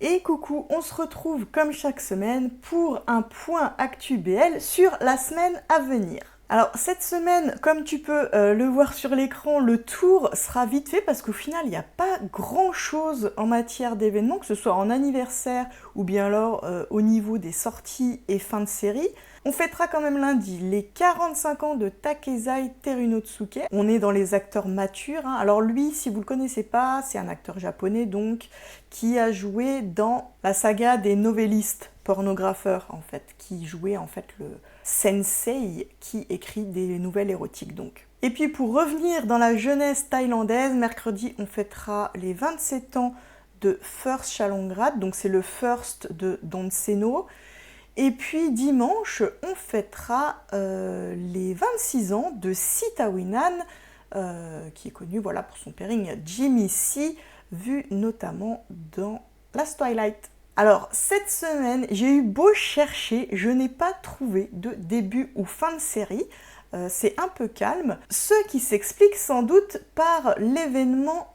Et coucou, on se retrouve comme chaque semaine pour un point actu BL sur la semaine à venir. Alors cette semaine, comme tu peux le voir sur l'écran, le tour sera vite fait parce qu'au final, il n'y a pas grand-chose en matière d'événements, que ce soit en anniversaire ou bien alors au niveau des sorties et fin de série. On fêtera quand même lundi les 45 ans de Takezai Terunotsuke. On est dans les acteurs matures. Alors lui, si vous ne le connaissez pas, c'est un acteur japonais donc qui a joué dans la saga des novellistes pornographeurs en fait, qui jouait en fait le sensei qui écrit des nouvelles érotiques donc. Et puis pour revenir dans la jeunesse thaïlandaise, mercredi on fêtera les 27 ans de First Chalongrad, donc c'est le first de Don Seno. Et puis dimanche, on fêtera les 26 ans de Sita Winan, qui est connu voilà, pour son pairing Jimmy C, vu notamment dans Last Twilight. Alors, cette semaine, j'ai eu beau chercher, je n'ai pas trouvé de début ou fin de série. C'est un peu calme, ce qui s'explique sans doute par l'événement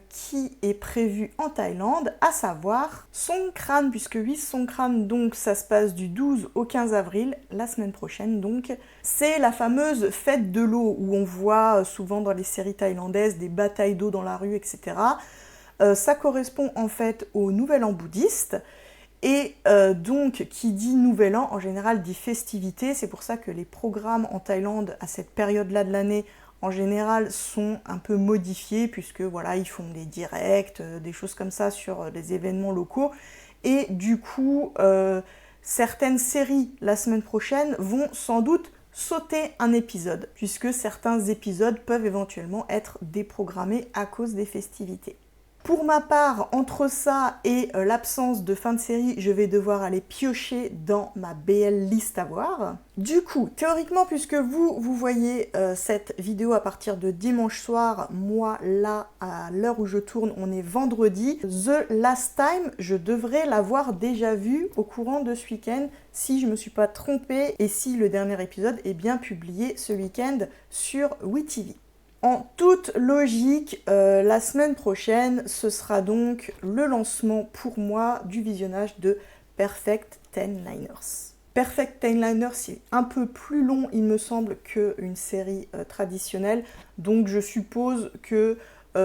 qui est prévu en Thaïlande, à savoir Songkran, puisque oui, Songkran, donc ça se passe du 12 au 15 avril, la semaine prochaine donc. C'est la fameuse fête de l'eau où on voit souvent dans les séries thaïlandaises des batailles d'eau dans la rue, etc. Ça correspond en fait au Nouvel An bouddhiste. Et donc, qui dit Nouvel An, en général, dit festivité. C'est pour ça que les programmes en Thaïlande, à cette période-là de l'année, en général, sont un peu modifiés, puisque voilà, ils font des directs, des choses comme ça sur les événements locaux. Et du coup, certaines séries, la semaine prochaine, vont sans doute sauter un épisode, puisque certains épisodes peuvent éventuellement être déprogrammés à cause des festivités. Pour ma part, entre ça et l'absence de fin de série, je vais devoir aller piocher dans ma BL liste à voir. Du coup, théoriquement, puisque vous voyez cette vidéo à partir de dimanche soir, moi, là, à l'heure où je tourne, on est vendredi. The Last Time, je devrais l'avoir déjà vu au courant de ce week-end, si je ne me suis pas trompée, et si le dernier épisode est bien publié ce week-end sur WeTV. En toute logique, la semaine prochaine, ce sera donc le lancement pour moi du visionnage de Perfect Ten Liners. Perfect Ten Liners, c'est un peu plus long, il me semble, qu'une série traditionnelle, donc je suppose que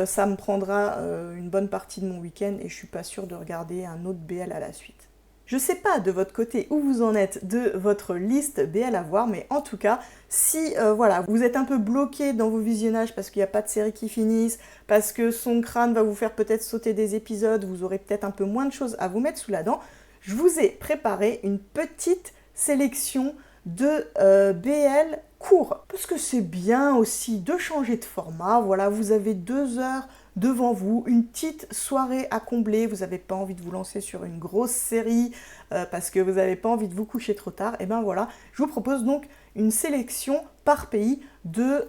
ça me prendra une bonne partie de mon week-end et je suis pas sûre de regarder un autre BL à la suite. Je sais pas de votre côté où vous en êtes de votre liste BL à voir, mais en tout cas, si voilà, vous êtes un peu bloqué dans vos visionnages parce qu'il n'y a pas de séries qui finissent, parce que Songkran va vous faire peut-être sauter des épisodes, vous aurez peut-être un peu moins de choses à vous mettre sous la dent, je vous ai préparé une petite sélection de BL courts. Parce que c'est bien aussi de changer de format, voilà, vous avez 2 heures devant vous, une petite soirée à combler, vous n'avez pas envie de vous lancer sur une grosse série parce que vous n'avez pas envie de vous coucher trop tard, et ben voilà, je vous propose donc une sélection par pays de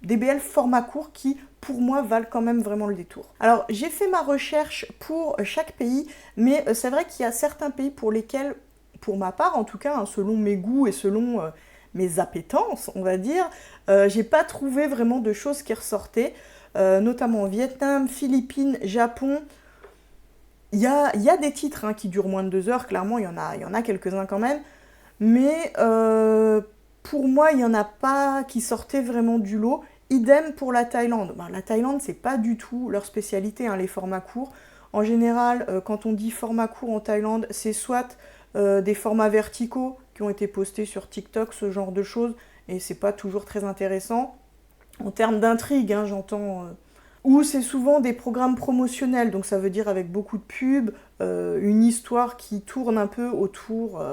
des BL format court qui pour moi valent quand même vraiment le détour. Alors j'ai fait ma recherche pour chaque pays, mais c'est vrai qu'il y a certains pays pour lesquels, pour ma part en tout cas, hein, selon mes goûts et selon mes appétences, on va dire, j'ai pas trouvé vraiment de choses qui ressortaient. Notamment Vietnam, Philippines, Japon. Il y a des titres hein, qui durent moins de 2 heures, clairement, il y en a quelques-uns quand même. Mais pour moi, il n'y en a pas qui sortaient vraiment du lot. Idem pour la Thaïlande. Ben, la Thaïlande, c'est pas du tout leur spécialité, hein, les formats courts. En général, quand on dit format court en Thaïlande, c'est soit des formats verticaux qui ont été postés sur TikTok, ce genre de choses, et c'est pas toujours très intéressant. En termes d'intrigue, hein, j'entends. Ou c'est souvent des programmes promotionnels, donc ça veut dire avec beaucoup de pubs, une histoire qui tourne un peu autour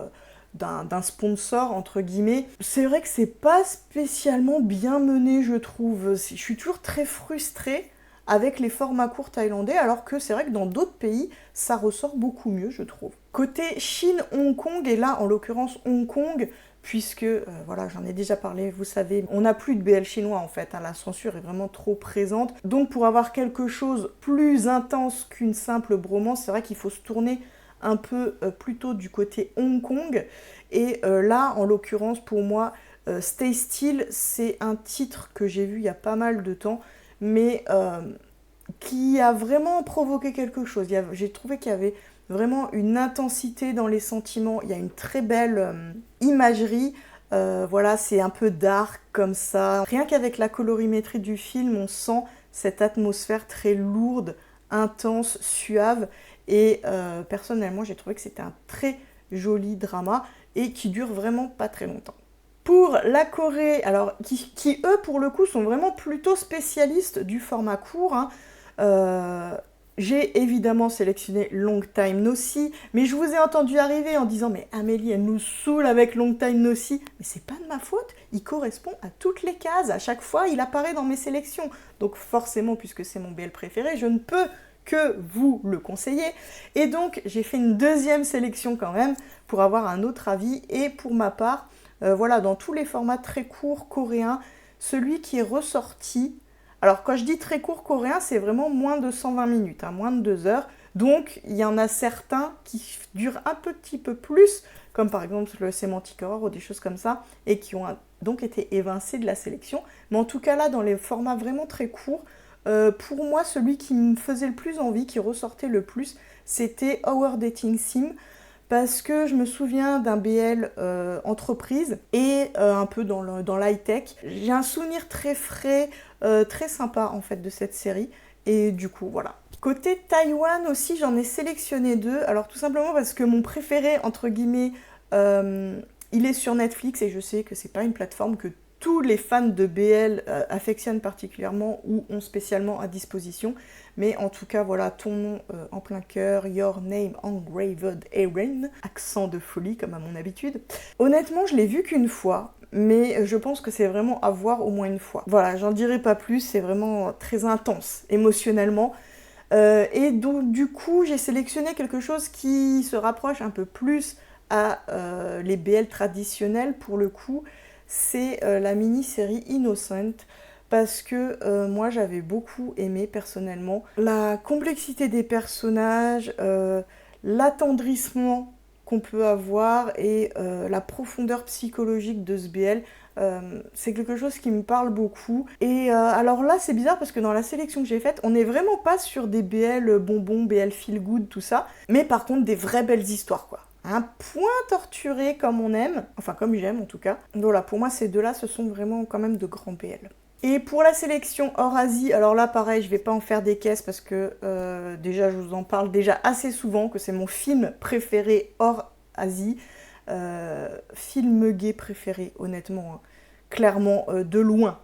d'un sponsor, entre guillemets. C'est vrai que c'est pas spécialement bien mené, je trouve. Je suis toujours très frustrée avec les formats courts thaïlandais, alors que c'est vrai que dans d'autres pays, ça ressort beaucoup mieux, je trouve. Côté Chine-Hong Kong, et là, en l'occurrence, Hong Kong, puisque, voilà, j'en ai déjà parlé, vous savez, on n'a plus de BL chinois en fait, hein, la censure est vraiment trop présente. Donc pour avoir quelque chose plus intense qu'une simple bromance, c'est vrai qu'il faut se tourner un peu plutôt du côté Hong Kong. Et là, en l'occurrence, pour moi, Stay Still, c'est un titre que j'ai vu il y a pas mal de temps, mais qui a vraiment provoqué quelque chose. J'ai trouvé qu'il y avait vraiment une intensité dans les sentiments. Il y a une très belle imagerie. Voilà, c'est un peu dark comme ça. Rien qu'avec la colorimétrie du film, on sent cette atmosphère très lourde, intense, suave. Et personnellement, j'ai trouvé que c'était un très joli drama et qui dure vraiment pas très longtemps. Pour la Corée, alors qui eux pour le coup sont vraiment plutôt spécialistes du format court, hein. J'ai évidemment sélectionné Long Time No See, mais je vous ai entendu arriver en disant mais Amélie elle nous saoule avec Long Time No See, mais c'est pas de ma faute, il correspond à toutes les cases, à chaque fois il apparaît dans mes sélections, donc forcément puisque c'est mon BL préféré, je ne peux que vous le conseiller, et donc j'ai fait une deuxième sélection quand même pour avoir un autre avis, et pour ma part, voilà, dans tous les formats très courts coréens, celui qui est ressorti. Alors quand je dis très court coréen, c'est vraiment moins de 120 minutes, hein, moins de 2 heures. Donc il y en a certains qui durent un petit peu plus, comme par exemple le Semantic Horror ou des choses comme ça, et qui ont donc été évincés de la sélection. Mais en tout cas là, dans les formats vraiment très courts, pour moi, celui qui me faisait le plus envie, qui ressortait le plus, c'était Our Dating Sim. Parce que je me souviens d'un BL entreprise et un peu dans l'high-tech. J'ai un souvenir très frais, très sympa en fait de cette série. Et du coup, voilà. Côté Taïwan aussi, j'en ai sélectionné 2. Alors tout simplement parce que mon préféré, entre guillemets, il est sur Netflix et je sais que c'est pas une plateforme que tous les fans de BL affectionnent particulièrement ou ont spécialement à disposition. Mais en tout cas, voilà, ton nom en plein cœur, Your Name Engraved Erin, accent de folie comme à mon habitude. Honnêtement, je l'ai vu qu'une fois, mais je pense que c'est vraiment à voir au moins une fois. Voilà, j'en dirai pas plus, c'est vraiment très intense émotionnellement. Et donc du coup, j'ai sélectionné quelque chose qui se rapproche un peu plus à les BL traditionnels pour le coup. C'est la mini-série Innocent, parce que moi j'avais beaucoup aimé personnellement la complexité des personnages, l'attendrissement qu'on peut avoir et la profondeur psychologique de ce BL. C'est quelque chose qui me parle beaucoup. Et alors là, c'est bizarre parce que dans la sélection que j'ai faite, on n'est vraiment pas sur des BL bonbons, BL feel good, tout ça, mais par contre des vraies belles histoires, quoi. Un point torturé comme on aime, enfin comme j'aime en tout cas. Voilà, pour moi ces deux-là, ce sont vraiment quand même de grands BL. Et pour la sélection hors Asie, alors là pareil, je vais pas en faire des caisses parce que déjà je vous en parle déjà assez souvent, que c'est mon film préféré hors Asie. Film gay préféré, honnêtement, hein. Clairement, de loin.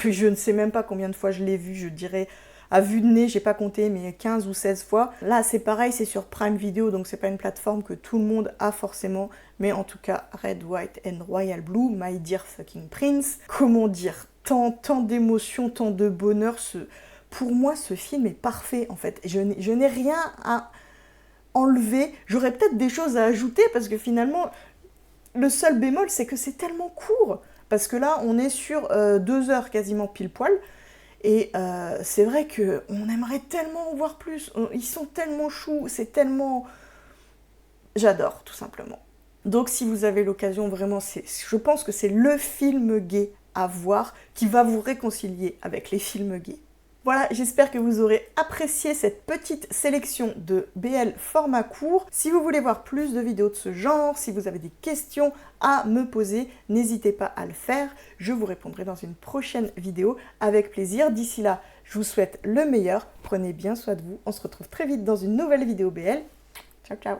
Je ne sais même pas combien de fois je l'ai vu, je dirais à vue de nez, j'ai pas compté, mais 15 ou 16 fois. Là, c'est pareil, c'est sur Prime Video, donc c'est pas une plateforme que tout le monde a forcément. Mais en tout cas, Red, White and Royal Blue, My Dear Fucking Prince. Comment dire, tant d'émotions, tant de bonheur. Pour moi, ce film est parfait, en fait. Je n'ai rien à enlever. J'aurais peut-être des choses à ajouter, parce que finalement, le seul bémol, c'est que c'est tellement court. Parce que là, on est sur 2 heures quasiment pile poil. Et c'est vrai qu'on aimerait tellement en voir plus. Ils sont tellement choux, c'est tellement... J'adore, tout simplement. Donc si vous avez l'occasion, vraiment, je pense que c'est le film gay à voir qui va vous réconcilier avec les films gays. Voilà, j'espère que vous aurez apprécié cette petite sélection de BL format court. Si vous voulez voir plus de vidéos de ce genre, si vous avez des questions à me poser, n'hésitez pas à le faire. Je vous répondrai dans une prochaine vidéo avec plaisir. D'ici là, je vous souhaite le meilleur. Prenez bien soin de vous. On se retrouve très vite dans une nouvelle vidéo BL. Ciao, ciao!